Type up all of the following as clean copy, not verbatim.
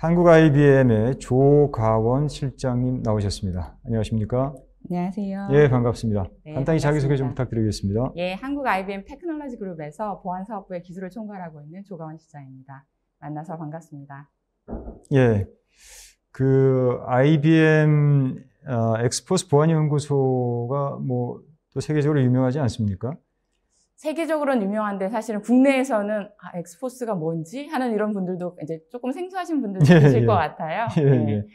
한국 IBM의 조가원 실장님 나오셨습니다. 안녕하십니까? 안녕하세요. 예, 반갑습니다. 네, 간단히 자기소개 좀 반갑습니다. 부탁드리겠습니다. 예, 한국 IBM 테크놀로지 그룹에서 보안사업부의 기술을 총괄하고 있는 조가원 실장입니다. 만나서 반갑습니다. 예, IBM 엑스포스 보안연구소가 또 세계적으로 유명하지 않습니까? 세계적으로는 유명한데 사실은 국내에서는 엑스포스가 뭔지 하는 이런 분들도 이제 조금 생소하신 분들도 계실 것 같아요. 예, 네. 예.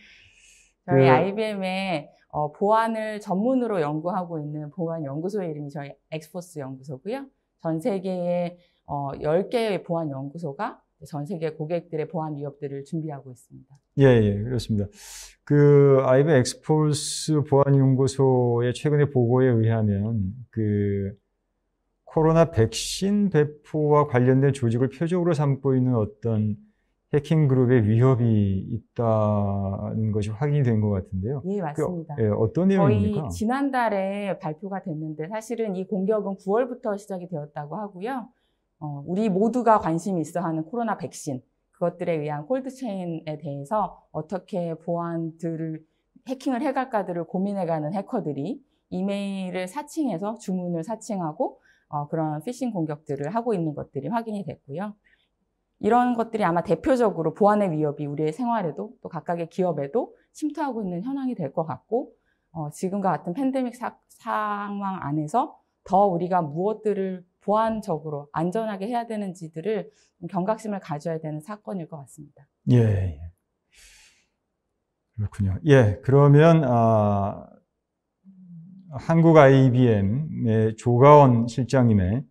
저희 IBM의 보안을 전문으로 연구하고 있는 보안연구소의 이름이 저희 엑스포스 연구소고요. 전 세계에 10개의 보안연구소가 전 세계 고객들의 보안 위협들을 준비하고 있습니다. 예, 예, 그렇습니다. IBM 엑스포스 보안연구소의 최근의 보고에 의하면 코로나 백신 배포와 관련된 조직을 표적으로 삼고 있는 어떤 해킹 그룹의 위협이 있다는 것이 확인이 된 것 같은데요. 예, 맞습니다. 어떤 내용입니까? 거의 지난달에 발표가 됐는데 사실은 이 공격은 9월부터 시작이 되었다고 하고요. 우리 모두가 관심이 있어 하는 코로나 백신, 그것들에 의한 콜드체인에 대해서 어떻게 보안들을 해킹을 해갈까들을 고민해가는 해커들이 이메일을 사칭해서 주문을 사칭하고 그런 피싱 공격들을 하고 있는 것들이 확인이 됐고요. 이런 것들이 아마 대표적으로 보안의 위협이 우리의 생활에도 또 각각의 기업에도 침투하고 있는 현황이 될 것 같고, 지금과 같은 팬데믹 상황 안에서 더 우리가 무엇들을 보안적으로 안전하게 해야 되는지들을 경각심을 가져야 되는 사건일 것 같습니다. 예, 그렇군요. 예, 그러면 한국 IBM의 조가원 실장님의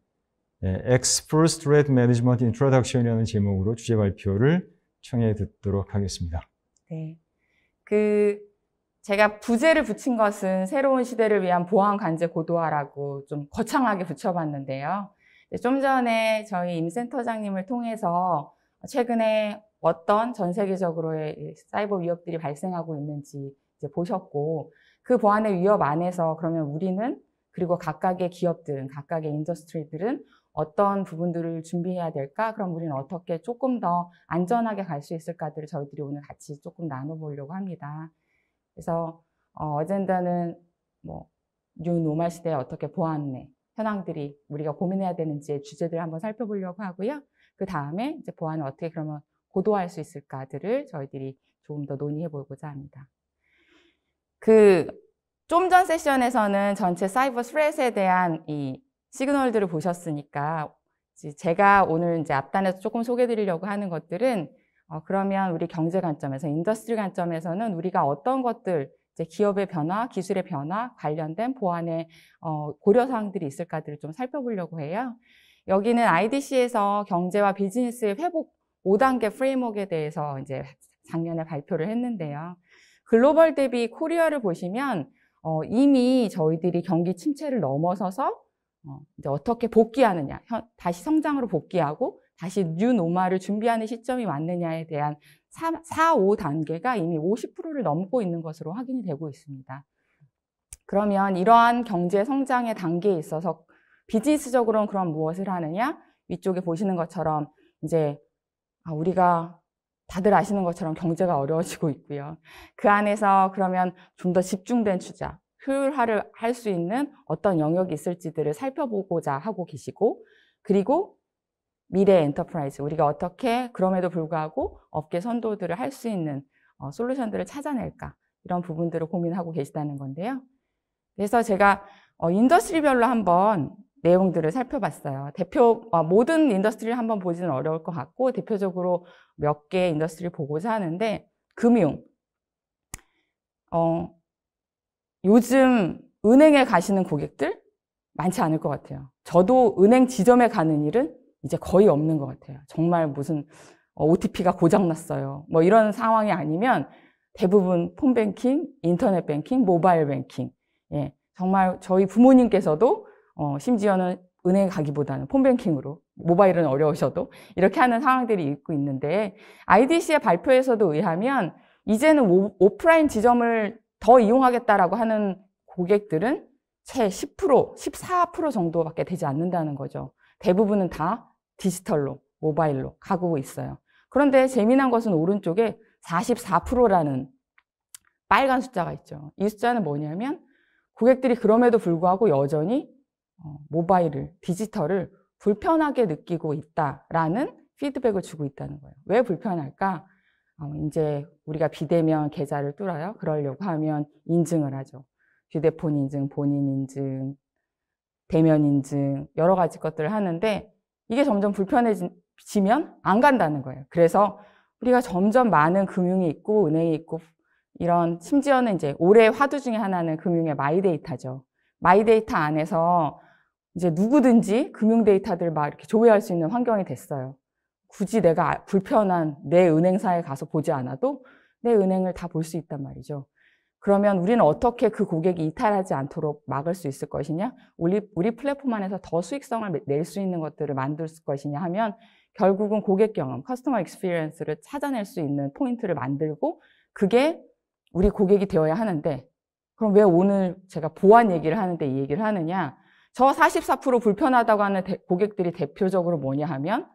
Exposed Threat Management Introduction이라는 제목으로 주제 발표를 청해 듣도록 하겠습니다. 네. 제가 부제를 붙인 것은 새로운 시대를 위한 보안 관제 고도화라고 좀 거창하게 붙여봤는데요. 좀 전에 저희 임 센터장님을 통해서 최근에 어떤 전 세계적으로의 사이버 위협들이 발생하고 있는지 이제 보셨고, 그 보안의 위협 안에서 그러면 우리는 그리고 각각의 기업들은, 각각의 인더스트리들은 어떤 부분들을 준비해야 될까? 그럼 우리는 어떻게 조금 더 안전하게 갈 수 있을까들을 저희들이 오늘 같이 조금 나눠보려고 합니다. 그래서 어젠다는 뉴 노멀 시대에 어떻게 보안의 현황들이 우리가 고민해야 되는지의 주제들을 한번 살펴보려고 하고요. 그 다음에 이제 보안을 어떻게 그러면 고도화할 수 있을까들을 저희들이 조금 더 논의해보고자 합니다. 좀 전 세션에서는 전체 사이버 스레트에 대한 이 시그널들을 보셨으니까 제가 오늘 이제 앞단에서 조금 소개해드리려고 하는 것들은 그러면 우리 경제 관점에서, 인더스트리 관점에서는 우리가 어떤 것들, 이제 기업의 변화, 기술의 변화 관련된 보안의 고려사항들이 있을까들을 좀 살펴보려고 해요. 여기는 IDC에서 경제와 비즈니스의 회복 5단계 프레임워크에 대해서 이제 작년에 발표를 했는데요. 글로벌 대비 코리아를 보시면 이미 저희들이 경기 침체를 넘어서서 이제 어떻게 복귀하느냐, 다시 성장으로 복귀하고 다시 뉴 노멀을 준비하는 시점이 왔느냐에 대한 4, 5단계가 이미 50%를 넘고 있는 것으로 확인이 되고 있습니다. 그러면 이러한 경제 성장의 단계에 있어서 비즈니스적으로는 그럼 무엇을 하느냐? 위쪽에 보시는 것처럼 이제 우리가 다들 아시는 것처럼 경제가 어려워지고 있고요. 그 안에서 그러면 좀 더 집중된 투자, 효율화를 할 수 있는 어떤 영역이 있을지들을 살펴보고자 하고 계시고, 그리고 미래 엔터프라이즈, 우리가 어떻게 그럼에도 불구하고 업계 선도들을 할 수 있는 솔루션들을 찾아낼까, 이런 부분들을 고민하고 계시다는 건데요. 그래서 제가 인더스트리별로 한번 내용들을 살펴봤어요. 모든 인더스트리를 한번 보지는 어려울 것 같고, 대표적으로 몇 개의 인더스트리를 보고자 하는데, 금융. 요즘 은행에 가시는 고객들 많지 않을 것 같아요. 저도 은행 지점에 가는 일은 이제 거의 없는 것 같아요. 정말 무슨 OTP가 고장났어요, 이런 상황이 아니면 대부분 폰뱅킹, 인터넷 뱅킹, 모바일 뱅킹. 예, 정말 저희 부모님께서도 심지어는 은행 가기보다는 폰뱅킹으로, 모바일은 어려우셔도 이렇게 하는 상황들이 있고 있는데, IDC의 발표에서도 의하면 이제는 오프라인 지점을 더 이용하겠다라고 하는 고객들은 채 10%, 14% 정도밖에 되지 않는다는 거죠. 대부분은 다 디지털로, 모바일로 가고 있어요. 그런데 재미난 것은 오른쪽에 44%라는 빨간 숫자가 있죠. 이 숫자는 뭐냐면 고객들이 그럼에도 불구하고 여전히 모바일을, 디지털을 불편하게 느끼고 있다라는 피드백을 주고 있다는 거예요. 왜 불편할까? 이제 우리가 비대면 계좌를 뚫어요. 그러려고 하면 인증을 하죠. 휴대폰 인증, 본인 인증, 대면 인증, 여러 가지 것들을 하는데 이게 점점 불편해지면 안 간다는 거예요. 그래서 우리가 점점 많은 금융이 있고 은행이 있고 이런 심지어는 이제 올해 화두 중에 하나는 금융의 마이데이터죠. 마이데이터 안에서 이제 누구든지 금융 데이터들을 막 이렇게 조회할 수 있는 환경이 됐어요. 굳이 내가 불편한 내 은행사에 가서 보지 않아도 내 은행을 다 볼 수 있단 말이죠. 그러면 우리는 어떻게 그 고객이 이탈하지 않도록 막을 수 있을 것이냐? 우리 플랫폼 안에서 더 수익성을 낼 수 있는 것들을 만들 것이냐 하면 결국은 고객 경험, 커스터머 익스피리언스를 찾아낼 수 있는 포인트를 만들고 그게 우리 고객이 되어야 하는데 그럼 왜 오늘 제가 보안 얘기를 하는데 이 얘기를 하느냐? 저 44% 불편하다고 하는 고객들이 대표적으로 뭐냐 하면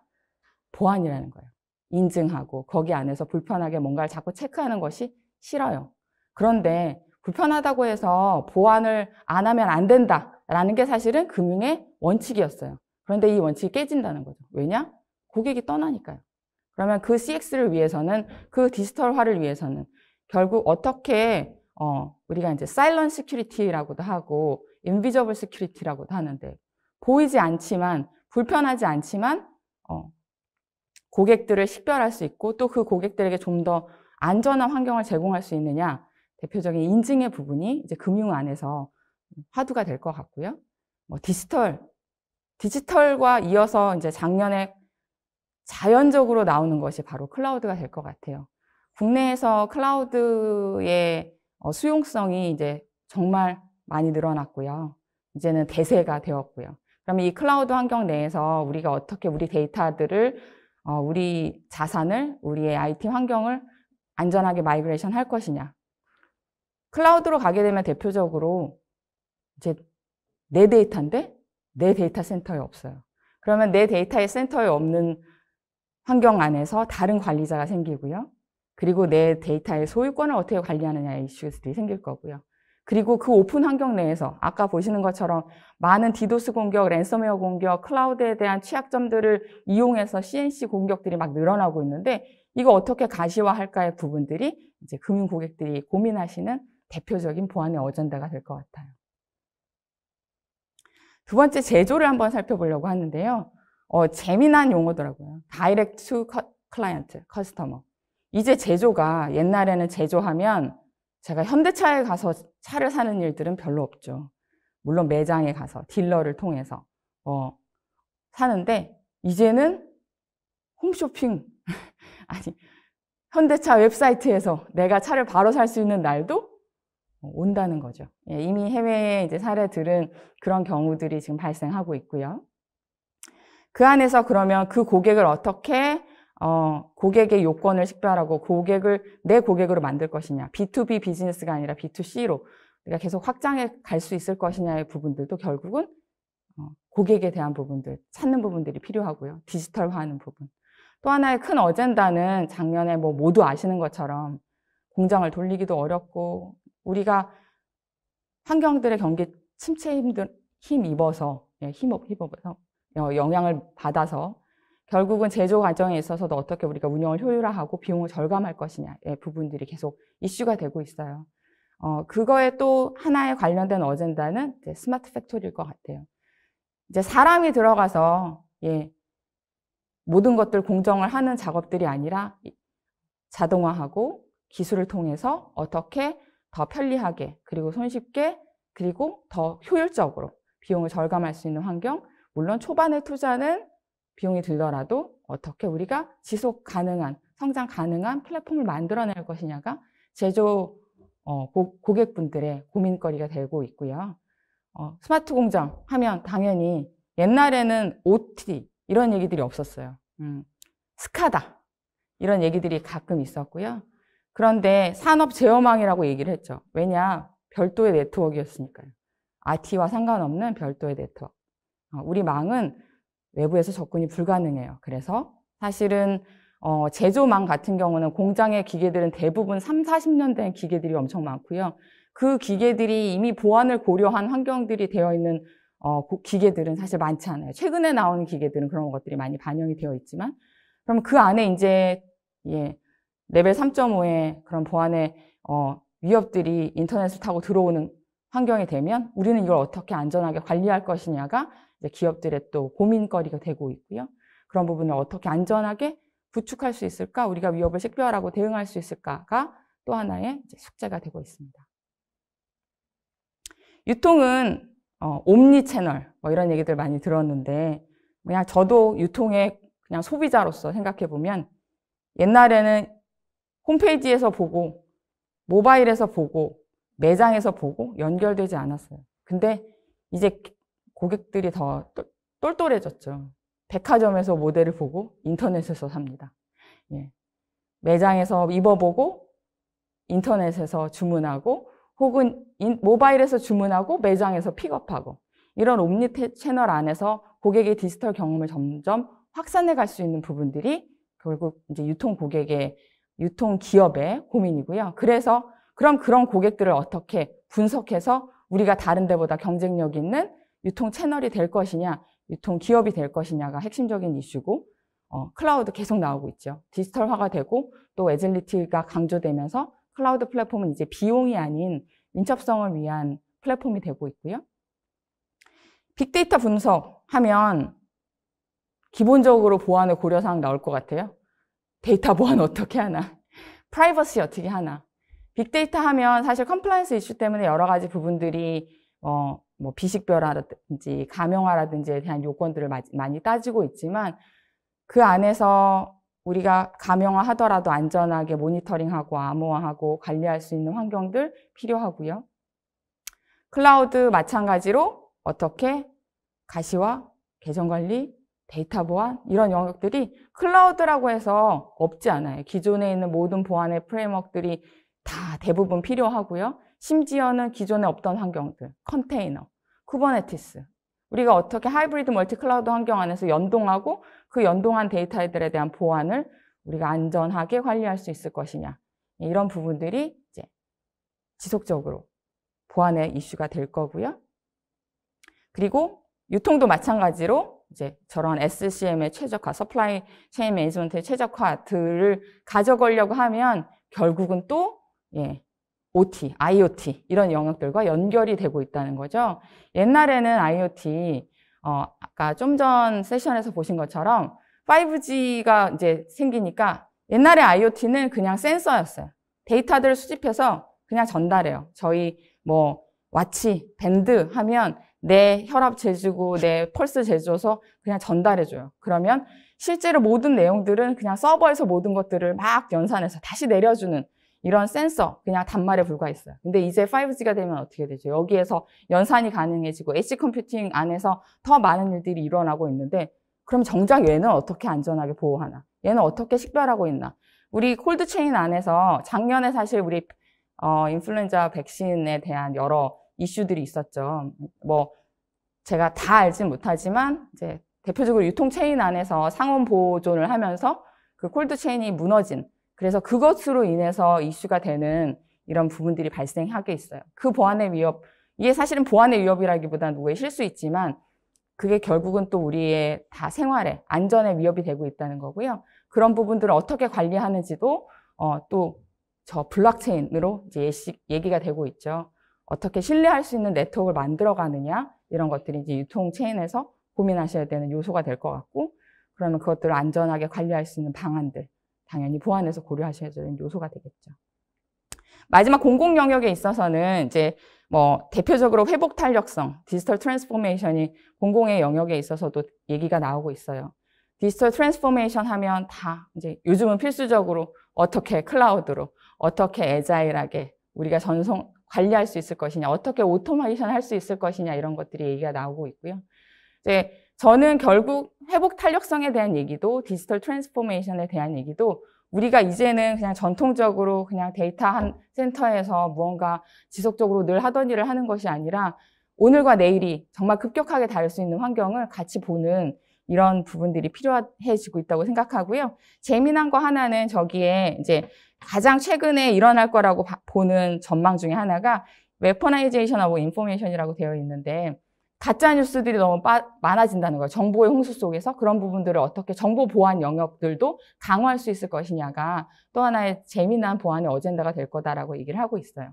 보안이라는 거예요. 인증하고 거기 안에서 불편하게 뭔가를 자꾸 체크하는 것이 싫어요. 그런데 불편하다고 해서 보안을 안 하면 안 된다라는 게 사실은 금융의 원칙이었어요. 그런데 이 원칙이 깨진다는 거죠. 왜냐? 고객이 떠나니까요. 그러면 그 CX를 위해서는 그 디지털화를 위해서는 결국 어떻게 우리가 이제 사일런트 시큐리티라고도 하고 인비저블 시큐리티라고도 하는데 보이지 않지만 불편하지 않지만 고객들을 식별할 수 있고 또 그 고객들에게 좀 더 안전한 환경을 제공할 수 있느냐 대표적인 인증의 부분이 이제 금융 안에서 화두가 될 것 같고요. 디지털과 이어서 이제 작년에 자연적으로 나오는 것이 바로 클라우드가 될 것 같아요. 국내에서 클라우드의 수용성이 이제 정말 많이 늘어났고요. 이제는 대세가 되었고요. 그러면 이 클라우드 환경 내에서 우리가 어떻게 우리 데이터들을 우리 자산을, 우리의 IT 환경을 안전하게 마이그레이션 할 것이냐. 클라우드로 가게 되면 대표적으로 이제 내 데이터인데 내 데이터 센터에 없어요. 그러면 내 데이터 센터에 없는 환경 안에서 다른 관리자가 생기고요. 그리고 내 데이터의 소유권을 어떻게 관리하느냐의 이슈들이 생길 거고요. 그리고 그 오픈 환경 내에서 아까 보시는 것처럼 많은 디도스 공격, 랜섬웨어 공격, 클라우드에 대한 취약점들을 이용해서 CNC 공격들이 막 늘어나고 있는데 이거 어떻게 가시화할까의 부분들이 이제 금융 고객들이 고민하시는 대표적인 보안의 어젠다가 될 것 같아요. 두 번째 제조를 한번 살펴보려고 하는데요. 재미난 용어더라고요. Direct to Client, Customer. 이제 제조가 옛날에는 제조하면 제가 현대차에 가서 차를 사는 일들은 별로 없죠. 물론 매장에 가서 딜러를 통해서 사는데 이제는 홈쇼핑 아니 현대차 웹사이트에서 내가 차를 바로 살 수 있는 날도 온다는 거죠. 예, 이미 해외의 이제 사례들은 그런 경우들이 지금 발생하고 있고요. 그 안에서 그러면 그 고객을 어떻게 고객의 요건을 식별하고 내 고객으로 만들 것이냐. B2B 비즈니스가 아니라 B2C로 내가 계속 확장해 갈 수 있을 것이냐의 부분들도 결국은 고객에 대한 부분들, 찾는 부분들이 필요하고요. 디지털화하는 부분. 또 하나의 큰 어젠다는 작년에 뭐 모두 아시는 것처럼 공장을 돌리기도 어렵고 우리가 환경들의 경기 침체에 힘입어서 영향을 받아서 결국은 제조 과정에 있어서도 어떻게 우리가 운영을 효율화하고 비용을 절감할 것이냐의 부분들이 계속 이슈가 되고 있어요. 그거에 또 하나의 관련된 어젠다는 이제 스마트 팩토리일 것 같아요. 이제 사람이 들어가서 모든 것들 공정을 하는 작업들이 아니라 자동화하고 기술을 통해서 어떻게 더 편리하게 그리고 손쉽게 그리고 더 효율적으로 비용을 절감할 수 있는 환경. 물론 초반에 투자는 비용이 들더라도 어떻게 우리가 지속 가능한, 성장 가능한 플랫폼을 만들어낼 것이냐가 제조 고객분들의 고민거리가 되고 있고요. 스마트 공장 하면 당연히 옛날에는 OT 이런 얘기들이 없었어요. 스카다 이런 얘기들이 가끔 있었고요. 그런데 산업 제어망이라고 얘기를 했죠. 왜냐? 별도의 네트워크였으니까요. RT와 상관없는 별도의 네트워크. 우리 망은 외부에서 접근이 불가능해요. 그래서 사실은 제조망 같은 경우는 공장의 기계들은 대부분 3, 40년 된 기계들이 엄청 많고요. 그 기계들이 이미 보안을 고려한 환경들이 되어 있는 기계들은 사실 많지 않아요. 최근에 나오는 기계들은 그런 것들이 많이 반영이 되어 있지만, 그럼 그 안에 이제 레벨 3.5의 그런 보안의 위협들이 인터넷을 타고 들어오는 환경이 되면 우리는 이걸 어떻게 안전하게 관리할 것이냐가 이제 기업들의 또 고민거리가 되고 있고요. 그런 부분을 어떻게 안전하게 구축할 수 있을까? 우리가 위협을 식별하고 대응할 수 있을까가 또 하나의 이제 숙제가 되고 있습니다. 유통은 옴니 채널 뭐 이런 얘기들 많이 들었는데, 그냥 저도 유통의 그냥 소비자로서 생각해 보면 옛날에는 홈페이지에서 보고 모바일에서 보고 매장에서 보고 연결되지 않았어요. 근데 이제 고객들이 더 똘똘해졌죠. 백화점에서 모델을 보고 인터넷에서 삽니다. 매장에서 입어보고 인터넷에서 주문하고 혹은 모바일에서 주문하고 매장에서 픽업하고, 이런 옴니 채널 안에서 고객의 디지털 경험을 점점 확산해 갈 수 있는 부분들이 결국 이제 유통 고객의, 유통 기업의 고민이고요. 그래서 그런 고객들을 어떻게 분석해서 우리가 다른 데보다 경쟁력 있는 유통 채널이 될 것이냐, 유통 기업이 될 것이냐가 핵심적인 이슈고, 클라우드 계속 나오고 있죠. 디지털화가 되고 또 애질리티가 강조되면서 클라우드 플랫폼은 이제 비용이 아닌 민첩성을 위한 플랫폼이 되고 있고요. 빅데이터 분석하면 기본적으로 보안의 고려사항 나올 것 같아요. 데이터 보안 어떻게 하나? 프라이버시 어떻게 하나? 빅데이터 하면 사실 컴플라이언스 이슈 때문에 여러 가지 부분들이 뭐 비식별화라든지 가명화라든지에 대한 요건들을 많이 따지고 있지만, 그 안에서 우리가 가명화 하더라도 안전하게 모니터링하고 암호화하고 관리할 수 있는 환경들 필요하고요. 클라우드 마찬가지로 어떻게 가시화, 계정 관리, 데이터 보안 이런 영역들이 클라우드라고 해서 없지 않아요. 기존에 있는 모든 보안의 프레임워크들이 다 대부분 필요하고요. 심지어는 기존에 없던 환경들, 컨테이너, 쿠버네티스, 우리가 어떻게 하이브리드 멀티 클라우드 환경 안에서 연동하고 그 연동한 데이터들에 대한 보안을 우리가 안전하게 관리할 수 있을 것이냐, 이런 부분들이 이제 지속적으로 보안의 이슈가 될 거고요. 그리고 유통도 마찬가지로 이제 저런 SCM의 최적화, 서플라이 체인 매니지먼트의 최적화들을 가져가려고 하면 결국은 또 OT, IoT 이런 영역들과 연결이 되고 있다는 거죠. 옛날에는 IoT, 아까 좀 전 세션에서 보신 것처럼 5G가 이제 생기니까 옛날에 IoT는 그냥 센서였어요. 데이터들을 수집해서 그냥 전달해요. 저희 뭐 와치, 밴드 하면 내 혈압 재주고 내 펄스 재줘서 그냥 전달해줘요. 그러면 실제로 모든 내용들은 그냥 서버에서 모든 것들을 막 연산해서 다시 내려주는 이런 센서, 그냥 단말에 불과했어요. 근데 이제 5G가 되면 어떻게 되죠? 여기에서 연산이 가능해지고 엣지 컴퓨팅 안에서 더 많은 일들이 일어나고 있는데, 그럼 정작 얘는 어떻게 안전하게 보호하나? 얘는 어떻게 식별하고 있나? 우리 콜드체인 안에서 작년에 사실 우리 인플루엔자 백신에 대한 여러 이슈들이 있었죠. 뭐 제가 다 알진 못하지만 이제 대표적으로 유통체인 안에서 상온 보존을 하면서 그 콜드체인이 무너진, 그래서 그것으로 인해서 이슈가 되는 이런 부분들이 발생하게 있어요. 그 보안의 위협, 이게 사실은 보안의 위협이라기보다는 누구의 실수있지만 그게 결국은 또 우리의 다 생활에 안전의 위협이 되고 있다는 거고요. 그런 부분들을 어떻게 관리하는지도 또 저 블록체인으로 이제 얘기가 되고 있죠. 어떻게 신뢰할 수 있는 네트워크를 만들어 가느냐, 이런 것들이 이제 유통 체인에서 고민하셔야 되는 요소가 될 것 같고, 그러면 그것들을 안전하게 관리할 수 있는 방안들, 당연히 보안에서 고려하셔야 되는 요소가 되겠죠. 마지막 공공 영역에 있어서는 이제 뭐 대표적으로 회복 탄력성, 디지털 트랜스포메이션이 공공의 영역에 있어서도 얘기가 나오고 있어요. 디지털 트랜스포메이션 하면 다 이제 요즘은 필수적으로 어떻게 클라우드로, 어떻게 애자일하게 우리가 전송 관리할 수 있을 것이냐, 어떻게 오토메이션 할 수 있을 것이냐, 이런 것들이 얘기가 나오고 있고요. 이제 저는 결국 회복 탄력성에 대한 얘기도 디지털 트랜스포메이션에 대한 얘기도 우리가 이제는 그냥 전통적으로 그냥 데이터 한 센터에서 무언가 지속적으로 늘 하던 일을 하는 것이 아니라 오늘과 내일이 정말 급격하게 다를 수 있는 환경을 같이 보는 이런 부분들이 필요해지고 있다고 생각하고요. 재미난 거 하나는 저기에 이제 가장 최근에 일어날 거라고 보는 전망 중에 하나가 웨퍼나이제이션 오브 인포메이션이라고 되어 있는데 가짜 뉴스들이 너무 많아진다는 거예요. 정보의 홍수 속에서 그런 부분들을 어떻게 정보 보안 영역들도 강화할 수 있을 것이냐가 또 하나의 재미난 보안의 어젠다가 될 거다라고 얘기를 하고 있어요.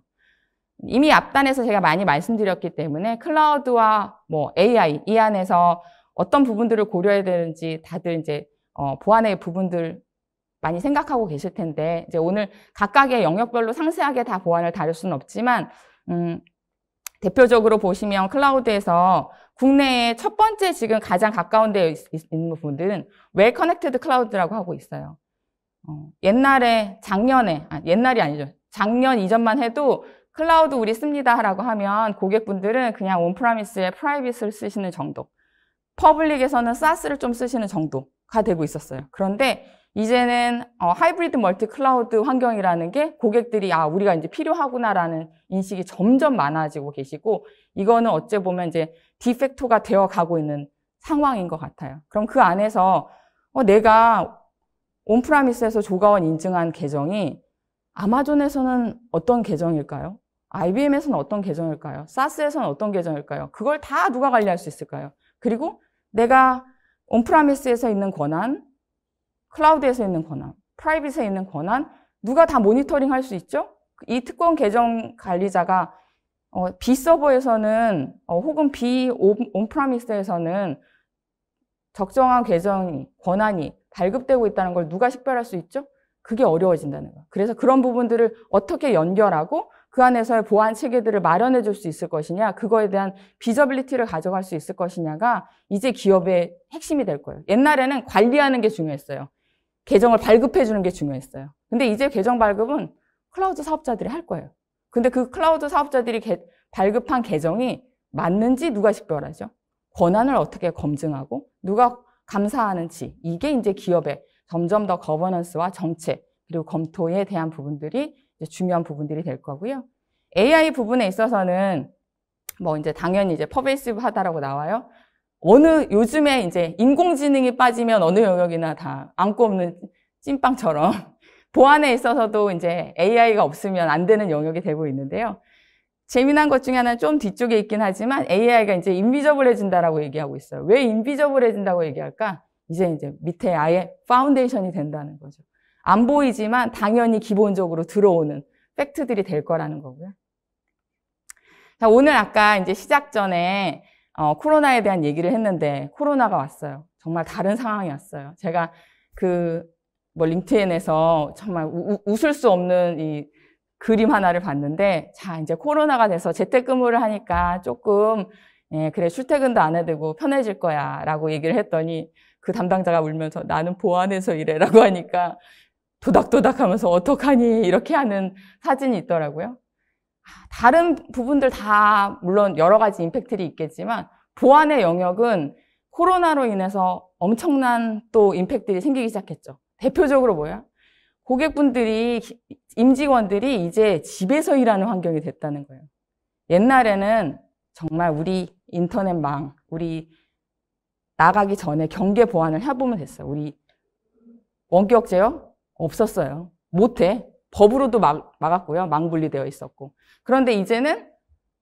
이미 앞단에서 제가 많이 말씀드렸기 때문에 클라우드와 뭐 AI 이 안에서 어떤 부분들을 고려해야 되는지 다들 이제 보안의 부분들 많이 생각하고 계실 텐데 이제 오늘 각각의 영역별로 상세하게 다 보안을 다룰 수는 없지만 대표적으로 보시면 클라우드에서 국내에 첫 번째 지금 가장 가까운 데 있는 부분들은 웰 커넥티드 클라우드라고 하고 있어요. 옛날에 옛날이 아니죠. 작년 이전만 해도 클라우드 우리 씁니다라고 하면 고객분들은 그냥 온프라미스에 프라이빗을 쓰시는 정도, 퍼블릭에서는 사스를 좀 쓰시는 정도가 되고 있었어요. 그런데 이제는 하이브리드 멀티 클라우드 환경이라는 게 고객들이 우리가 이제 필요하구나라는 인식이 점점 많아지고 계시고 이거는 어째 보면 이제 디팩토가 되어 가고 있는 상황인 것 같아요. 그럼 그 안에서 내가 온프라미스에서 조가원 인증한 계정이 아마존에서는 어떤 계정일까요? IBM에서는 어떤 계정일까요? 사스에서는 어떤 계정일까요? 그걸 다 누가 관리할 수 있을까요? 그리고 내가 온프라미스에서 있는 권한, 클라우드에서 있는 권한, 프라이빗에 있는 권한, 누가 다 모니터링 할 수 있죠? 이 특권 계정 관리자가 B 서버에서는 혹은 B 온프라미스에서는 적정한 계정이, 권한이 발급되고 있다는 걸 누가 식별할 수 있죠? 그게 어려워진다는 거예요. 그래서 그런 부분들을 어떻게 연결하고 그 안에서의 보안 체계들을 마련해 줄 수 있을 것이냐, 그거에 대한 비저빌리티를 가져갈 수 있을 것이냐가 이제 기업의 핵심이 될 거예요. 옛날에는 관리하는 게 중요했어요. 계정을 발급해 주는 게 중요했어요. 근데 이제 계정 발급은 클라우드 사업자들이 할 거예요. 근데 그 클라우드 사업자들이 발급한 계정이 맞는지 누가 식별하죠? 권한을 어떻게 검증하고 누가 감사하는지, 이게 이제 기업의 점점 더 거버넌스와 정책 그리고 검토에 대한 부분들이 이제 중요한 부분들이 될 거고요. AI 부분에 있어서는 뭐 이제 당연히 이제 퍼베이시브하다라고 나와요. 요즘에 이제 인공지능이 빠지면 어느 영역이나 다 안고 없는 찐빵처럼 보안에 있어서도 이제 AI가 없으면 안 되는 영역이 되고 있는데요. 재미난 것 중에 하나는 좀 뒤쪽에 있긴 하지만 AI가 이제 인비저블해진다라고 얘기하고 있어요. 왜 인비저블해진다고 얘기할까? 이제 밑에 아예 파운데이션이 된다는 거죠. 안 보이지만 당연히 기본적으로 들어오는 팩트들이 될 거라는 거고요. 자, 오늘 아까 이제 시작 전에 코로나에 대한 얘기를 했는데 코로나가 왔어요. 정말 다른 상황이 왔어요. 제가 링크드인에서 정말 웃을 수 없는 이 그림 하나를 봤는데, 자, 이제 코로나가 돼서 재택근무를 하니까 조금, 그래, 출퇴근도 안 해도 되고 편해질 거야 라고 얘기를 했더니 그 담당자가 울면서 나는 보안에서 일해 라고 하니까 도닥도닥 하면서 어떡하니 이렇게 하는 사진이 있더라고요. 다른 부분들 다 물론 여러 가지 임팩트들이 있겠지만 보안의 영역은 코로나로 인해서 엄청난 또 임팩트들이 생기기 시작했죠. 대표적으로 뭐야? 고객분들이, 임직원들이 이제 집에서 일하는 환경이 됐다는 거예요. 옛날에는 정말 우리 인터넷망, 우리 나가기 전에 경계 보안을 해보면 됐어요. 우리 원격 제어 없었어요. 못해. 법으로도 막았고요. 망분리되어 있었고. 그런데 이제는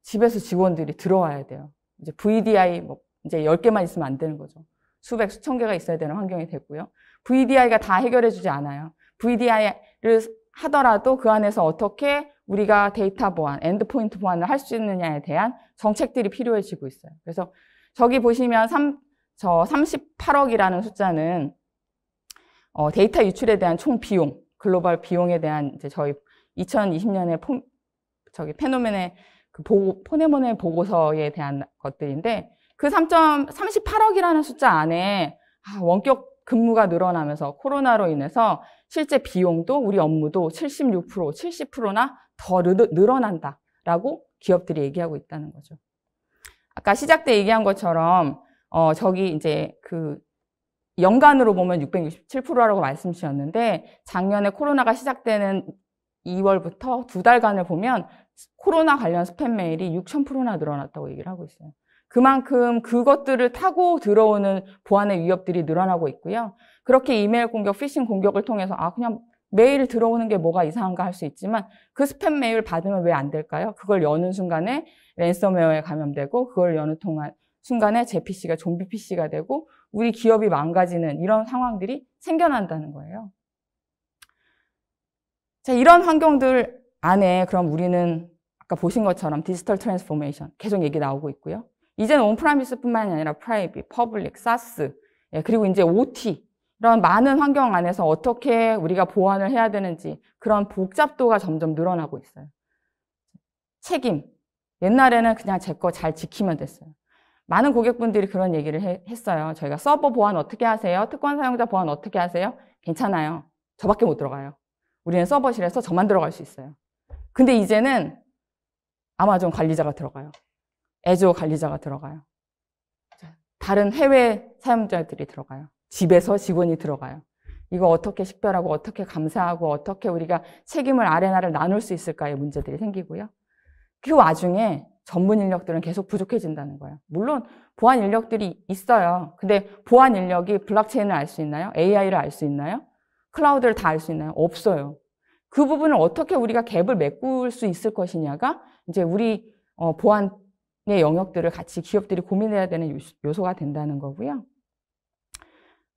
집에서 직원들이 들어와야 돼요. 이제 VDI 이제 10개만 있으면 안 되는 거죠. 수백, 수천 개가 있어야 되는 환경이 됐고요. VDI가 다 해결해 주지 않아요. VDI를 하더라도 그 안에서 어떻게 우리가 데이터 보안, 엔드포인트 보안을 할 수 있느냐에 대한 정책들이 필요해지고 있어요. 그래서 저기 보시면 38억이라는 숫자는 데이터 유출에 대한 총 비용, 글로벌 비용에 대한 이제 저희 2020년에 페노멘의 포네몬의 보고서에 대한 것들인데 그 38억이라는 숫자 안에 원격 근무가 늘어나면서 코로나로 인해서 실제 비용도 우리 업무도 76%, 70%나 더 늘어난다라고 기업들이 얘기하고 있다는 거죠. 아까 시작 때 얘기한 것처럼 저기 이제 연간으로 보면 667%라고 말씀 주셨는데 작년에 코로나가 시작되는 2월부터 2달간을 보면 코로나 관련 스팸 메일이 6,000%나 늘어났다고 얘기를 하고 있어요. 그만큼 그것들을 타고 들어오는 보안의 위협들이 늘어나고 있고요. 그렇게 이메일 공격, 피싱 공격을 통해서 그냥 메일 들어오는 게 뭐가 이상한가 할 수 있지만 그 스팸 메일 받으면 왜 안 될까요? 그걸 여는 순간에 랜섬웨어에 감염되고 그걸 여는 순간에 제 PC가 좀비 PC가 되고 우리 기업이 망가지는 이런 상황들이 생겨난다는 거예요. 자, 이런 환경들 안에 그럼 우리는 아까 보신 것처럼 디지털 트랜스포메이션 계속 얘기 나오고 있고요. 이제는 온프라미스뿐만이 아니라 프라이빗, 퍼블릭, 사스, 그리고 이제 OT 이런 많은 환경 안에서 어떻게 우리가 보안을 해야 되는지 그런 복잡도가 점점 늘어나고 있어요. 책임. 옛날에는 그냥 제 거 잘 지키면 됐어요. 많은 고객분들이 그런 얘기를 했어요. 저희가 서버 보안 어떻게 하세요? 특권 사용자 보안 어떻게 하세요? 괜찮아요. 저밖에 못 들어가요. 우리는 서버실에서 저만 들어갈 수 있어요. 근데 이제는 아마존 관리자가 들어가요. 애주어 관리자가 들어가요. 다른 해외 사용자들이 들어가요. 집에서 직원이 들어가요. 이거 어떻게 식별하고 어떻게 감사하고 어떻게 우리가 책임을 아래나를 나눌 수 있을까의 문제들이 생기고요. 그 와중에 전문 인력들은 계속 부족해진다는 거예요. 물론 보안 인력들이 있어요. 근데 보안 인력이 블록체인을 알 수 있나요? AI를 알 수 있나요? 클라우드를 다 알 수 있나요? 없어요. 그 부분을 어떻게 우리가 갭을 메꿀 수 있을 것이냐가 이제 우리 보안의 영역들을 같이 기업들이 고민해야 되는 요소가 된다는 거고요.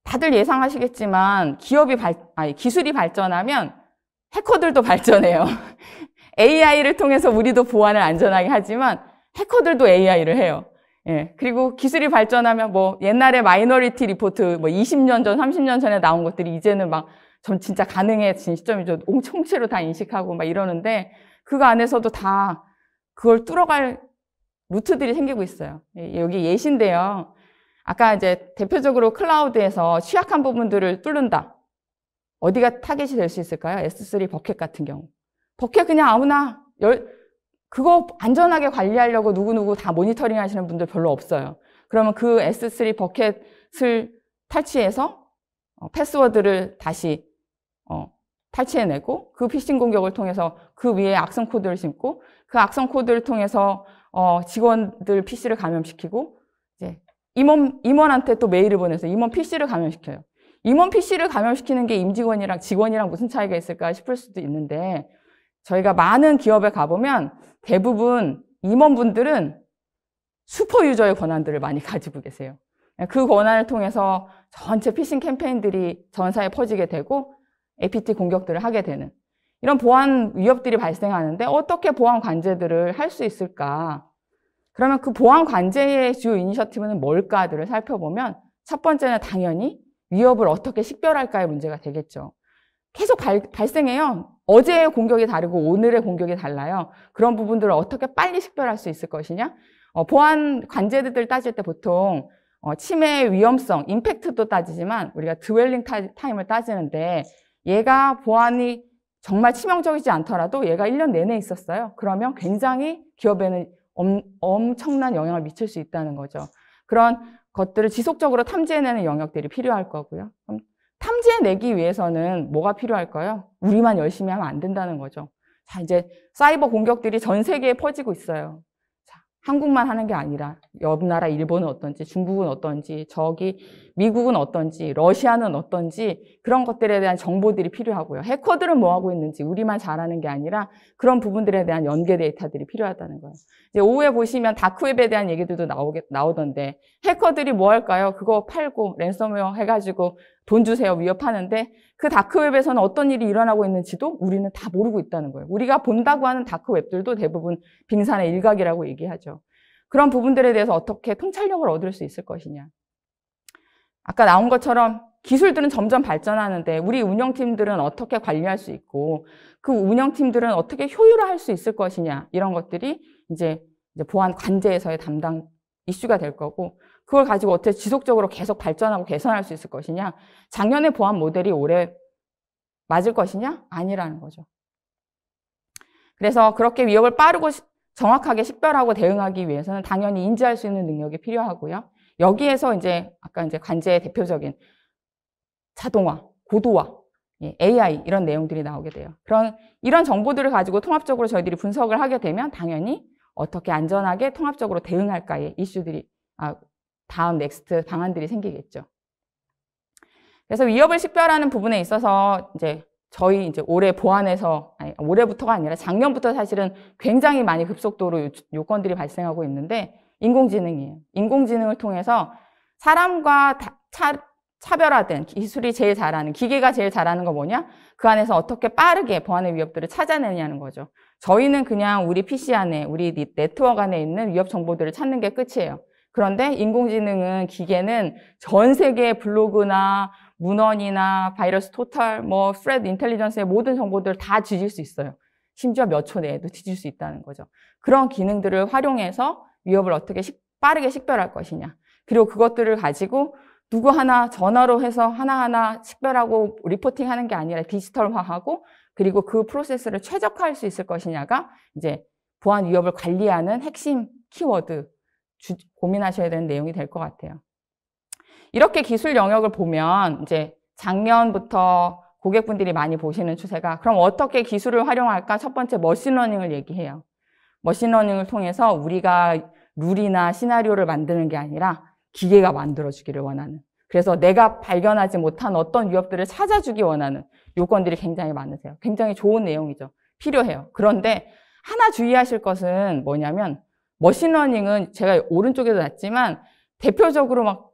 다들 예상하시겠지만 기술이 발전하면 해커들도 발전해요. AI를 통해서 우리도 보안을 안전하게 하지만 해커들도 AI를 해요. 그리고 기술이 발전하면 옛날에 마이너리티 리포트 20년 전, 30년 전에 나온 것들이 이제는 전 진짜 가능해진 시점이죠. 총체로 다 인식하고 이러는데 그거 안에서도 다 그걸 뚫어갈 루트들이 생기고 있어요. 여기 예시인데요. 아까 이제 대표적으로 클라우드에서 취약한 부분들을 뚫는다. 어디가 타겟이 될 수 있을까요? S3 버켓 같은 경우. 버켓 그냥 아무나 그거 안전하게 관리하려고 누구누구 다 모니터링 하시는 분들 별로 없어요. 그러면 그 S3 버켓을 탈취해서 패스워드를 다시 탈취해내고 그 피싱 공격을 통해서 그 위에 악성 코드를 심고 그 악성 코드를 통해서 직원들 PC를 감염시키고 이제 임원한테 또 메일을 보내서 임원 PC를 감염시켜요. 임원 PC를 감염시키는 게 임직원이랑 직원이랑 무슨 차이가 있을까 싶을 수도 있는데 저희가 많은 기업에 가보면 대부분 임원분들은 슈퍼 유저의 권한들을 많이 가지고 계세요. 그 권한을 통해서 전체 피싱 캠페인들이 전사에 퍼지게 되고 APT 공격들을 하게 되는 이런 보안 위협들이 발생하는데 어떻게 보안 관제들을 할 수 있을까? 그러면 그 보안 관제의 주요 이니셔티브는 뭘까들을 살펴보면 첫 번째는 당연히 위협을 어떻게 식별할까의 문제가 되겠죠. 계속 발생해요. 어제의 공격이 다르고 오늘의 공격이 달라요. 그런 부분들을 어떻게 빨리 식별할 수 있을 것이냐? 보안 관제들을 따질 때 보통 침해의 위험성, 임팩트도 따지지만 우리가 드웰링 타임을 따지는데 얘가 보안이 정말 치명적이지 않더라도 얘가 1년 내내 있었어요. 그러면 굉장히 기업에는 엄청난 영향을 미칠 수 있다는 거죠. 그런 것들을 지속적으로 탐지해내는 영역들이 필요할 거고요. 그럼 탐지해내기 위해서는 뭐가 필요할까요? 우리만 열심히 하면 안 된다는 거죠. 자, 이제 사이버 공격들이 전 세계에 퍼지고 있어요. 자, 한국만 하는 게 아니라 옆 나라 일본은 어떤지, 중국은 어떤지, 미국은 어떤지, 러시아는 어떤지 그런 것들에 대한 정보들이 필요하고요. 해커들은 뭐 하고 있는지 우리만 잘하는 게 아니라 그런 부분들에 대한 연계 데이터들이 필요하다는 거예요. 이제 오후에 보시면 다크웹에 대한 얘기들도 나오던데 해커들이 뭐 할까요? 그거 팔고 랜섬웨어 해가지고 돈 주세요 위협하는데 그 다크웹에서는 어떤 일이 일어나고 있는지도 우리는 다 모르고 있다는 거예요. 우리가 본다고 하는 다크웹들도 대부분 빙산의 일각이라고 얘기하죠. 그런 부분들에 대해서 어떻게 통찰력을 얻을 수 있을 것이냐. 아까 나온 것처럼 기술들은 점점 발전하는데 우리 운영팀들은 어떻게 관리할 수 있고 그 운영팀들은 어떻게 효율화할 수 있을 것이냐 이런 것들이 이제 보안 관제에서의 담당 이슈가 될 거고 그걸 가지고 어떻게 지속적으로 계속 발전하고 개선할 수 있을 것이냐 작년의 보안 모델이 올해 맞을 것이냐? 아니라는 거죠. 그래서 그렇게 위협을 빠르고 정확하게 식별하고 대응하기 위해서는 당연히 인지할 수 있는 능력이 필요하고요. 여기에서 아까 관제의 대표적인 자동화, 고도화, AI 이런 내용들이 나오게 돼요. 이런 정보들을 가지고 통합적으로 저희들이 분석을 하게 되면 당연히 어떻게 안전하게 통합적으로 대응할까의 이슈들이 다음 넥스트 방안들이 생기겠죠. 그래서 위협을 식별하는 부분에 있어서 저희 올해 보안에서 올해부터가 아니라 작년부터 사실은 굉장히 많이 급속도로 요건들이 발생하고 있는데 인공지능이에요. 인공지능을 통해서 사람과 차별화된 기술이 제일 잘하는, 기계가 제일 잘하는 거 뭐냐? 그 안에서 어떻게 빠르게 보안의 위협들을 찾아내냐는 거죠. 저희는 그냥 우리 PC 안에, 우리 네트워크 안에 있는 위협 정보들을 찾는 게 끝이에요. 그런데 인공지능은, 기계는 전 세계의 블로그나 문헌이나 바이러스 토탈, 스레드 인텔리전스의 모든 정보들을 다 뒤질 수 있어요. 심지어 몇 초 내에도 뒤질 수 있다는 거죠. 그런 기능들을 활용해서 위협을 어떻게 빠르게 식별할 것이냐. 그리고 그것들을 가지고 누구 하나 전화로 해서 하나하나 식별하고 리포팅하는 게 아니라 디지털화하고 그리고 그 프로세스를 최적화할 수 있을 것이냐가 보안 위협을 관리하는 핵심 키워드 고민하셔야 되는 내용이 될 것 같아요. 이렇게 기술 영역을 보면 작년부터 고객분들이 많이 보시는 추세가 그럼 어떻게 기술을 활용할까? 첫 번째 머신러닝을 얘기해요. 머신러닝을 통해서 우리가 룰이나 시나리오를 만드는 게 아니라 기계가 만들어주기를 원하는, 그래서 내가 발견하지 못한 어떤 위협들을 찾아주기 원하는 요건들이 굉장히 많으세요. 굉장히 좋은 내용이죠. 필요해요. 그런데 하나 주의하실 것은 뭐냐면 머신러닝은 제가 오른쪽에도 놨지만 대표적으로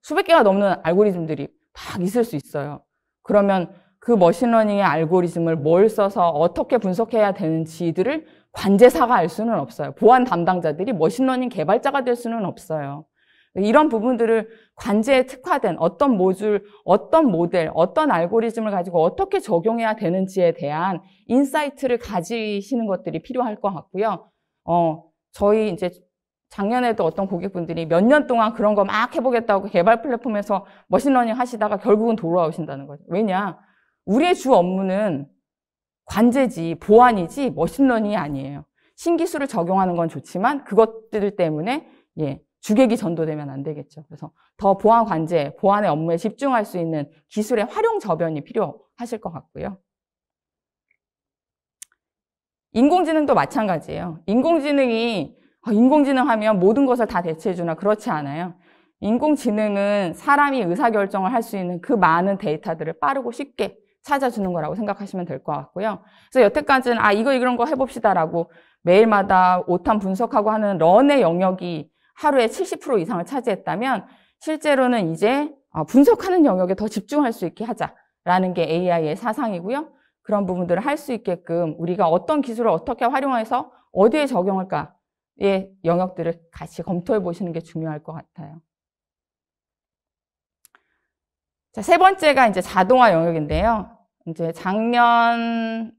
수백 개가 넘는 알고리즘들이 막 있을 수 있어요. 그러면 그 머신러닝의 알고리즘을 뭘 써서 어떻게 분석해야 되는지들을 관제사가 알 수는 없어요. 보안 담당자들이 머신러닝 개발자가 될 수는 없어요. 이런 부분들을 관제에 특화된 어떤 모듈, 어떤 모델, 어떤 알고리즘을 가지고 어떻게 적용해야 되는지에 대한 인사이트를 가지시는 것들이 필요할 것 같고요. 저희 작년에도 어떤 고객분들이 몇 년 동안 그런 거 막 해보겠다고 개발 플랫폼에서 머신러닝 하시다가 결국은 돌아오신다는 거죠. 왜냐? 우리의 주 업무는 관제지, 보안이지 머신러닝이 아니에요. 신기술을 적용하는 건 좋지만 그것들 때문에 주객이 전도되면 안 되겠죠. 그래서 더 보안 관제, 보안의 업무에 집중할 수 있는 기술의 활용 저변이 필요하실 것 같고요. 인공지능도 마찬가지예요. 인공지능 하면 모든 것을 다 대체해주나 그렇지 않아요. 인공지능은 사람이 의사결정을 할 수 있는 그 많은 데이터들을 빠르고 쉽게 찾아주는 거라고 생각하시면 될 것 같고요. 그래서 여태까지는 이런 거 해봅시다라고 매일마다 오탄 분석하고 하는 런의 영역이 하루에 70% 이상을 차지했다면 실제로는 분석하는 영역에 더 집중할 수 있게 하자라는 게 AI의 사상이고요. 그런 부분들을 할 수 있게끔 우리가 어떤 기술을 어떻게 활용해서 어디에 적용할까의 영역들을 같이 검토해 보시는 게 중요할 것 같아요. 자, 세 번째가 자동화 영역인데요. 재작년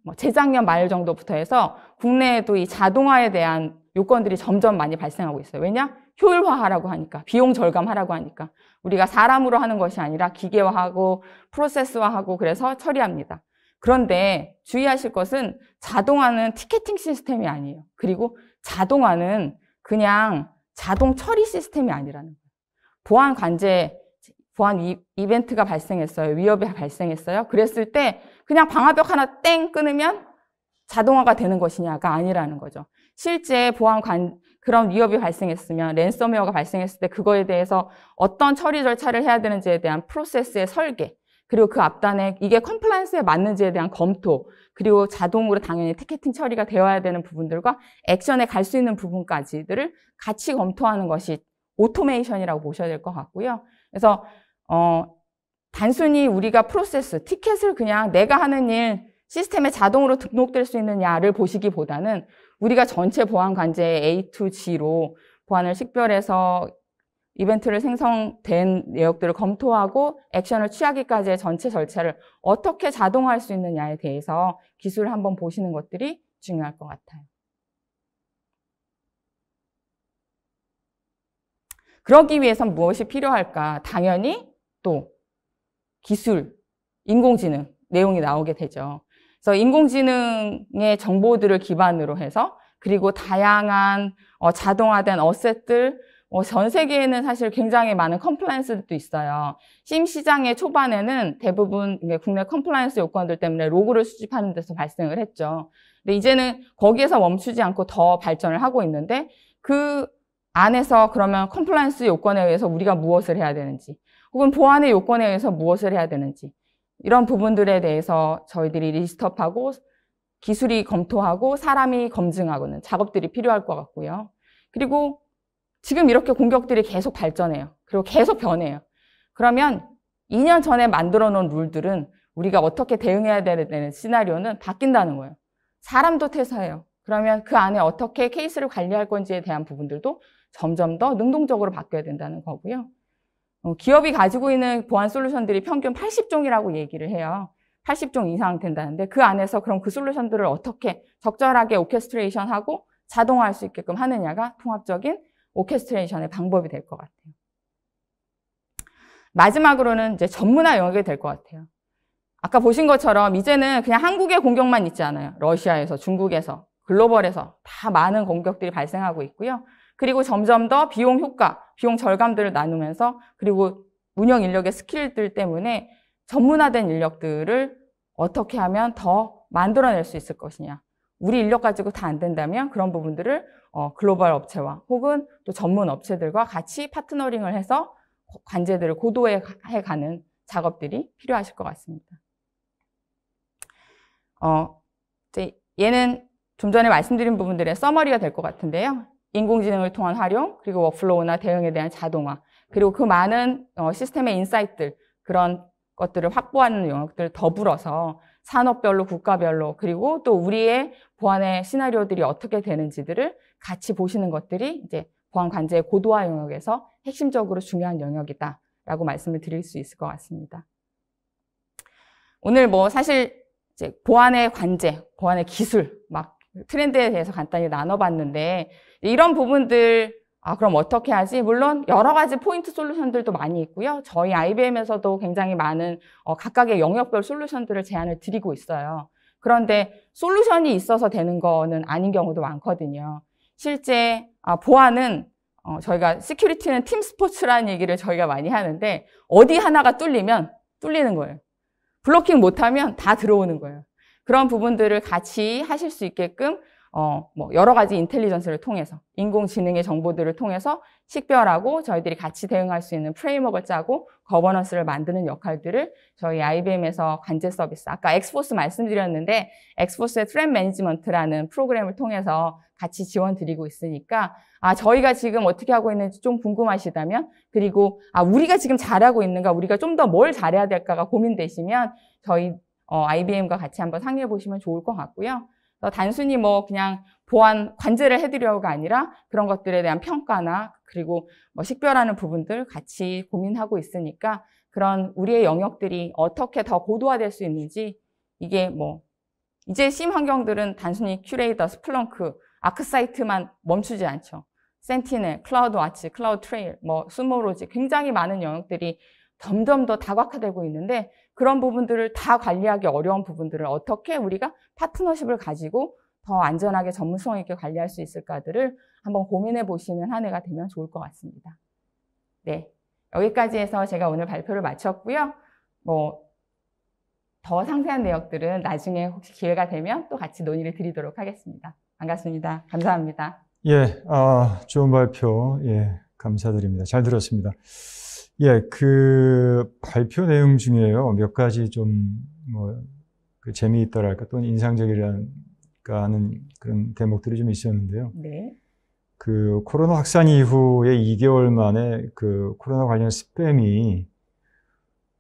말 정도부터 해서 국내에도 이 자동화에 대한 요건들이 점점 많이 발생하고 있어요. 왜냐? 효율화하라고 하니까, 비용 절감하라고 하니까. 우리가 사람으로 하는 것이 아니라 기계화하고 프로세스화하고 그래서 처리합니다. 그런데 주의하실 것은 자동화는 티켓팅 시스템이 아니에요. 그리고 자동화는 그냥 자동 처리 시스템이 아니라는 거예요. 보안 관제, 보안 이벤트가 발생했어요. 위협이 발생했어요. 그랬을 때 그냥 방화벽 하나 땡 끊으면 자동화가 되는 것이냐가 아니라는 거죠. 실제 그런 위협이 발생했으면, 랜섬웨어가 발생했을 때 그거에 대해서 어떤 처리 절차를 해야 되는지에 대한 프로세스의 설계, 그리고 그 앞단에 이게 컴플라이언스에 맞는지에 대한 검토, 그리고 자동으로 당연히 티켓팅 처리가 되어야 되는 부분들과 액션에 갈 수 있는 부분까지들을 같이 검토하는 것이 오토메이션이라고 보셔야 될 것 같고요. 그래서 단순히 우리가 프로세스, 티켓을 그냥 내가 하는 일, 시스템에 자동으로 등록될 수 있느냐를 보시기보다는 우리가 전체 보안 관제의 A to G로 보안을 식별해서 이벤트를 생성된 내역들을 검토하고 액션을 취하기까지의 전체 절차를 어떻게 자동화할 수 있느냐에 대해서 기술을 한번 보시는 것들이 중요할 것 같아요. 그러기 위해선 무엇이 필요할까? 당연히 또 기술, 인공지능 내용이 나오게 되죠. 그래서 인공지능의 정보들을 기반으로 해서 그리고 다양한 자동화된 어셋들, 전 세계에는 사실 굉장히 많은 컴플라이언스도 있어요. 심 시장의 초반에는 대부분 국내 컴플라이언스 요건들 때문에 로고를 수집하는 데서 발생을 했죠. 근데 이제는 거기에서 멈추지 않고 더 발전을 하고 있는데 그 안에서 그러면 컴플라이언스 요건에 의해서 우리가 무엇을 해야 되는지 혹은 보안의 요건에 의해서 무엇을 해야 되는지 이런 부분들에 대해서 저희들이 리스트업하고 기술이 검토하고 사람이 검증하고는 작업들이 필요할 것 같고요. 그리고 지금 이렇게 공격들이 계속 발전해요. 그리고 계속 변해요. 그러면 2년 전에 만들어 놓은 룰들은 우리가 어떻게 대응해야 되는 시나리오는 바뀐다는 거예요. 사람도 퇴사해요. 그러면 그 안에 어떻게 케이스를 관리할 건지에 대한 부분들도 점점 더 능동적으로 바뀌어야 된다는 거고요. 기업이 가지고 있는 보안 솔루션들이 평균 80종이라고 얘기를 해요. 80종 이상 된다는데 그 안에서 그럼 그 솔루션들을 어떻게 적절하게 오케스트레이션하고 자동화할 수 있게끔 하느냐가 통합적인 오케스트레이션의 방법이 될 것 같아요. 마지막으로는 이제 전문화 영역이 될 것 같아요. 아까 보신 것처럼 이제는 그냥 한국의 공격만 있지 않아요. 러시아에서, 중국에서, 글로벌에서 다 많은 공격들이 발생하고 있고요. 그리고 점점 더 비용 효과, 비용 절감들을 나누면서 그리고 운영 인력의 스킬들 때문에 전문화된 인력들을 어떻게 하면 더 만들어낼 수 있을 것이냐. 우리 인력 가지고 다 안 된다면 그런 부분들을 글로벌 업체와 혹은 또 전문 업체들과 같이 파트너링을 해서 관제들을 고도화해 가는 작업들이 필요하실 것 같습니다. 이제 얘는 좀 전에 말씀드린 부분들의 서머리가 될 것 같은데요. 인공지능을 통한 활용, 그리고 워크플로우나 대응에 대한 자동화, 그리고 그 많은 시스템의 인사이트들, 그런 것들을 확보하는 영역들 더불어서 산업별로, 국가별로, 그리고 또 우리의 보안의 시나리오들이 어떻게 되는지들을 같이 보시는 것들이 이제 보안 관제의 고도화 영역에서 핵심적으로 중요한 영역이다라고 말씀을 드릴 수 있을 것 같습니다. 오늘 사실 이제 보안의 관제, 보안의 기술, 막 트렌드에 대해서 간단히 나눠봤는데 이런 부분들 그럼 어떻게 하지? 물론 여러 가지 포인트 솔루션들도 많이 있고요. 저희 IBM에서도 굉장히 많은 각각의 영역별 솔루션들을 제안을 드리고 있어요. 그런데 솔루션이 있어서 되는 거는 아닌 경우도 많거든요. 실제 보안은 저희가 시큐리티는 팀 스포츠라는 얘기를 저희가 많이 하는데 어디 하나가 뚫리면 뚫리는 거예요. 블로킹 못하면 다 들어오는 거예요. 그런 부분들을 같이 하실 수 있게끔 여러 가지 인텔리전스를 통해서 인공지능의 정보들을 통해서 식별하고 저희들이 같이 대응할 수 있는 프레임워크를 짜고 거버넌스를 만드는 역할들을 저희 IBM에서 관제 서비스, 아까 엑스포스 말씀드렸는데 엑스포스의 트렌드 매니지먼트라는 프로그램을 통해서 같이 지원 드리고 있으니까 저희가 지금 어떻게 하고 있는지 좀 궁금하시다면 그리고 우리가 지금 잘하고 있는가 우리가 좀 더 뭘 잘해야 될까가 고민되시면 저희 IBM과 같이 한번 상의해 보시면 좋을 것 같고요. 단순히 그냥 보안 관제를 해드려가 아니라 그런 것들에 대한 평가나 그리고 식별하는 부분들 같이 고민하고 있으니까 그런 우리의 영역들이 어떻게 더 고도화될 수 있는지 이게 이제 심 환경들은 단순히 큐레이터, 스플렁크, 아크사이트만 멈추지 않죠. 센티넬, 클라우드 와치, 클라우드 트레일, 스모로지 굉장히 많은 영역들이 점점 더 다각화되고 있는데 그런 부분들을 다 관리하기 어려운 부분들을 어떻게 우리가 파트너십을 가지고 더 안전하게 전문성 있게 관리할 수 있을까들을 한번 고민해 보시는 한 해가 되면 좋을 것 같습니다. 네, 여기까지 해서 제가 오늘 발표를 마쳤고요. 더 상세한 내역들은 나중에 혹시 기회가 되면 또 같이 논의를 드리도록 하겠습니다. 반갑습니다. 감사합니다. 예, 좋은 발표, 감사드립니다. 잘 들었습니다. 그 발표 내용 중에요. 몇 가지 좀, 재미있더랄까, 또는 인상적이랄까 하는 그런 대목들이 좀 있었는데요. 네. 그 코로나 확산 이후에 2개월 만에 그 코로나 관련 스팸이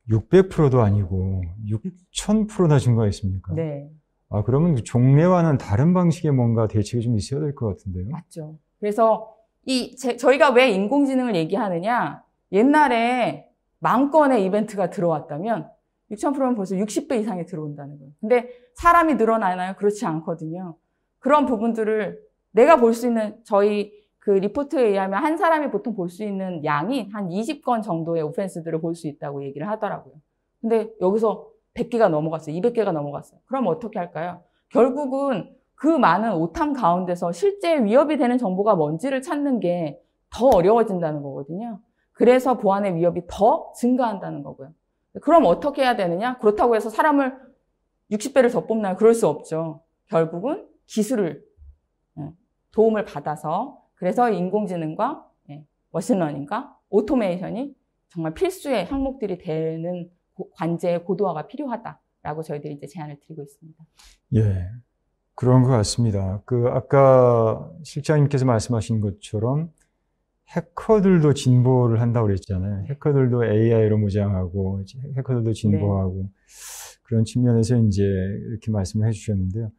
600%도 아니고 6000%나 증가했습니까? 네. 그러면 종래와는 다른 방식의 뭔가 대책이 좀 있어야 될 것 같은데요. 맞죠. 그래서 저희가 왜 인공지능을 얘기하느냐? 옛날에 10,000건의 이벤트가 들어왔다면 6000%면 벌써 60배 이상이 들어온다는 거예요. 근데 사람이 늘어나나요? 그렇지 않거든요. 그런 부분들을 내가 볼 수 있는 저희 그 리포트에 의하면 한 사람이 보통 볼 수 있는 양이 한 20건 정도의 오펜스들을 볼 수 있다고 얘기를 하더라고요. 근데 여기서 100개가 넘어갔어요. 200개가 넘어갔어요. 그럼 어떻게 할까요? 결국은 그 많은 오탐 가운데서 실제 위협이 되는 정보가 뭔지를 찾는 게 더 어려워진다는 거거든요. 그래서 보안의 위협이 더 증가한다는 거고요. 그럼 어떻게 해야 되느냐? 그렇다고 해서 사람을 60배를 더 뽑나요? 그럴 수 없죠. 결국은 기술을 도움을 받아서 그래서 인공지능과 머신러닝과 오토메이션이 정말 필수의 항목들이 되는 관제의 고도화가 필요하다라고 저희들이 이제 제안을 드리고 있습니다. 예, 그런 것 같습니다. 아까 실장님께서 말씀하신 것처럼 해커들도 진보를 한다고 그랬잖아요. 해커들도 AI로 무장하고, 해커들도 진보하고, 그런 측면에서 이제 이렇게 말씀을 해주셨는데요.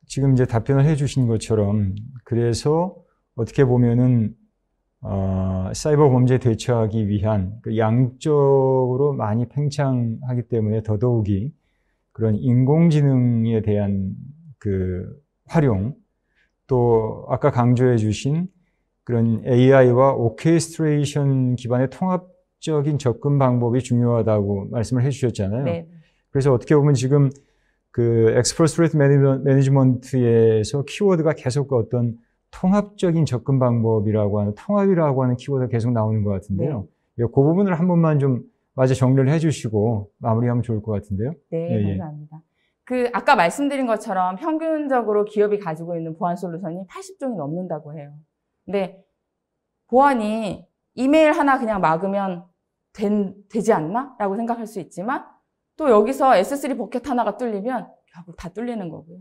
지금 이제 답변을 해주신 것처럼, 그래서 어떻게 보면은, 사이버 범죄에 대처하기 위한 양적으로 많이 팽창하기 때문에 더더욱이 그런 인공지능에 대한 활용, 또 아까 강조해 주신 그런 AI와 오케스트레이션 기반의 통합적인 접근 방법이 중요하다고 말씀을 해 주셨잖아요. 네. 그래서 어떻게 보면 지금 엑스퍼트 스트레이트 매니지먼트에서 키워드가 계속 어떤 통합적인 접근 방법이라고 하는, 통합이라고 하는 키워드가 계속 나오는 것 같은데요. 그 부분을 한 번만 좀 마저 정리를 해 주시고 마무리하면 좋을 것 같은데요. 네, 감사합니다. 아까 말씀드린 것처럼 평균적으로 기업이 가지고 있는 보안 솔루션이 80종이 넘는다고 해요. 근데 보안이 이메일 하나 그냥 막으면 되지 않나? 라고 생각할 수 있지만 또 여기서 S3 버켓 하나가 뚫리면 결국 다 뚫리는 거고요.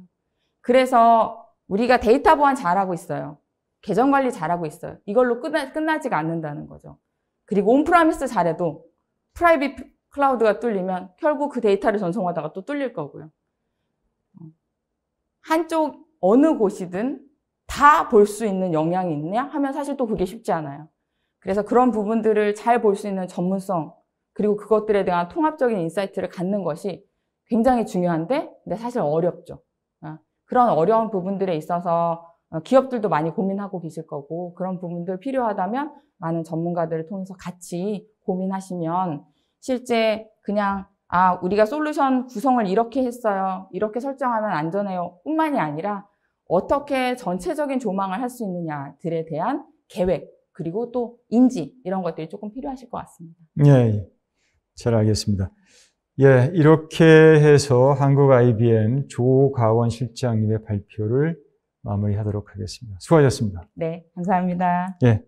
그래서 우리가 데이터 보안 잘하고 있어요. 계정 관리 잘하고 있어요. 이걸로 끝나지가 않는다는 거죠. 그리고 온프라미스 잘해도 프라이빗 클라우드가 뚫리면 결국 그 데이터를 전송하다가 또 뚫릴 거고요. 한쪽 어느 곳이든 다 볼 수 있는 역량이 있냐 하면 사실 또 그게 쉽지 않아요. 그래서 그런 부분들을 잘 볼 수 있는 전문성, 그리고 그것들에 대한 통합적인 인사이트를 갖는 것이 굉장히 중요한데, 근데 사실 어렵죠. 그런 어려운 부분들에 있어서 기업들도 많이 고민하고 계실 거고, 그런 부분들 필요하다면 많은 전문가들을 통해서 같이 고민하시면 실제 그냥 우리가 솔루션 구성을 이렇게 했어요, 이렇게 설정하면 안전해요 뿐만이 아니라 어떻게 전체적인 조망을 할 수 있느냐들에 대한 계획, 그리고 또 인지, 이런 것들이 조금 필요하실 것 같습니다. 예, 잘 알겠습니다. 예, 이렇게 해서 한국 IBM 조가원 실장님의 발표를 마무리하도록 하겠습니다. 수고하셨습니다. 네, 감사합니다. 예.